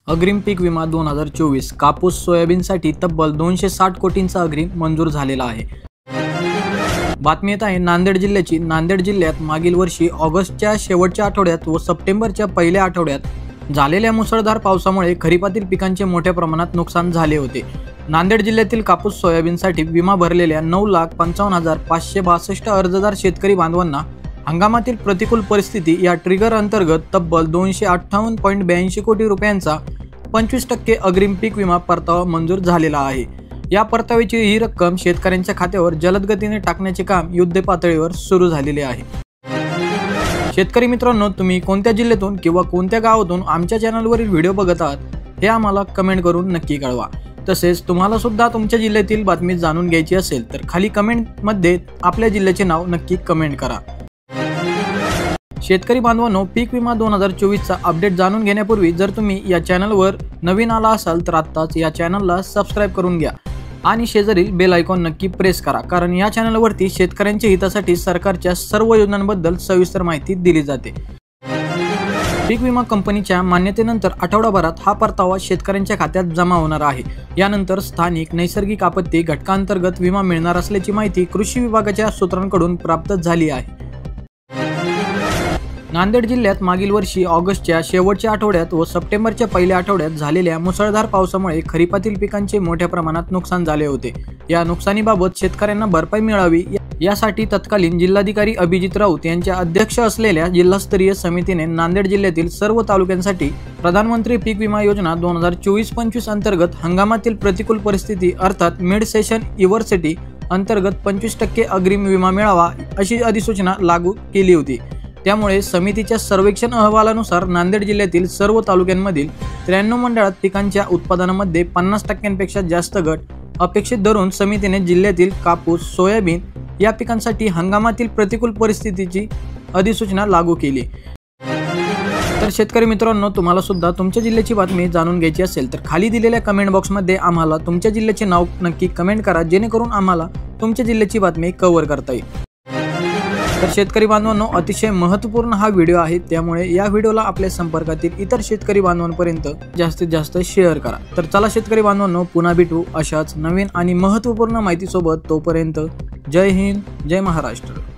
अग्रिम पीक विमा 2024 कापूस सोयाबीनसाठी तब्बल 260 कोटींचा अग्रिम मंजूर झालेला आहे। बातमी येत आहे नांदेड जिल्ह्याची। नांदेड जिल्ह्यात मागील वर्षी ऑगस्टच्या शेवटच्या आठवड्यात व सप्टेंबरच्या पहिल्या आठवड्यात झालेल्या मुसळधार पावसामुळे खरीपातील पिकांचे मोठ्या प्रमाणात नुकसान झाले होते। नांदेड जिल्ह्यातील कापूस सोयाबीनसाठी विमा भरलेल्या 9,55,562 अर्जदार शेतकरी बांधवांना हंगामातील प्रतिकूल परिस्थिती या ट्रिगर अंतर्गत तब्बल 258.82 कोटी रुपयांचा 25% अग्रिम पीक विमा परतावा मंजूर झालेला आहे। या परताव्याची ही रक्कम शेतकऱ्यांच्या खात्यावर जलद गतीने टाकण्याचे काम युद्धपातळीवर सुरू झालेले आहे। शेतकरी मित्रांनो, तुम्ही कोणत्या जिल्ह्यातून किंवा कोणत्या गावातून आमच्या चॅनलवरील व्हिडिओ बघत आहात हे आम्हाला कमेंट करून नक्की कळवा। तसेच तुम्हाला सुद्धा तुमच्या जिल्ह्यातील बातमी जाणून घ्यायची असेल तर खाली कमेंटमध्ये आपल्या जिल्ह्याचे नाव नक्की कमेंट करा। शेतकरी बांधवांनो, पीक विमा 2024चा अपडेट जाणून घेण्यापूर्वी जर तुम्ही या चॅनलवर नवीन आला असाल तर आत्ताच या चॅनलला सबस्क्राइब करून घ्या आणि शेजारील बेल आयकॉन नक्की प्रेस करा, कारण या चॅनलवरती शेतकऱ्यांच्या हितासाठी सरकारच्या सर्व योजनांबद्दल सविस्तर माहिती दिली जाते। पीक विमा कंपनीच्या मान्यतेनंतर आठवडाभरात हा परतावा शेतकऱ्यांच्या खात्यात जमा होणार आहे। यानंतर स्थानिक नैसर्गिक आपत्ती घटकांतर्गत विमा मिळणार असल्याची माहिती कृषी विभागाच्या सूत्रांकडून प्राप्त झाली आहे। नांदेड जिल्ह्यात मागील वर्षी ऑगस्टच्या शेवटच्या आठवड्यात व सप्टेंबरच्या पहिल्या आठवड्यात झालेल्या मुसळधार पावसामुळे खरीपातील पिकांचे मोठ्या प्रमाणात नुकसान झाले होते। या नुकसानीबाबत शेतकऱ्यांना भरपाई मिळावी यासाठी तत्कालीन जिल्हाधिकारी अभिजित राऊत यांच्या अध्यक्ष असलेल्या जिल्हास्तरीय समितीने नांदेड जिल्ह्यातील सर्व तालुक्यांसाठी प्रधानमंत्री पीक विमा योजना 2024-25 अंतर्गत हंगामातील प्रतिकूल परिस्थिती अर्थात मिड सेशन इव्हर्सिटी अंतर्गत 25% अग्रिम विमा मिळावा अशी अधिसूचना लागू केली होती। त्यामुळे समितीच्या सर्वेक्षण अहवालानुसार नांदेड जिल्ह्यातील सर्व तालुक्यांमधील 93 मंडळात पिकांच्या उत्पादनामध्ये 50% जास्त घट अपेक्षित धरून समितीने जिल्ह्यातील कापूस सोयाबीन या पिकांसाठी हंगामातील प्रतिकूल परिस्थितीची अधिसूचना लागू केली। तर शेतकरी मित्रांनो, तुम्हाला सुद्धा तुमच्या जिल्ह्याची बातमी जाणून घ्यायची असेल तर खाली दिलेल्या कमेंट बॉक्समध्ये आम्हाला तुमच्या जिल्ह्याचे नाव नक्की कमेंट करा, जेणेकरून आम्हाला तुमच्या जिल्ह्याची बातमी कव्हर करता येईल। तर शेतकरी बांधवांनो, अतिशय महत्त्वपूर्ण हा व्हिडिओ आहे, त्यामुळे या व्हिडिओला आपल्या संपर्कातील इतर शेतकरी बांधवांपर्यंत जास्तीत जास्त शेअर करा। तर चला शेतकरी बांधवांनो, पुन्हा भेटू अशाच नवीन आणि महत्त्वपूर्ण माहितीसोबत। तोपर्यंत जय हिंद, जय महाराष्ट्र।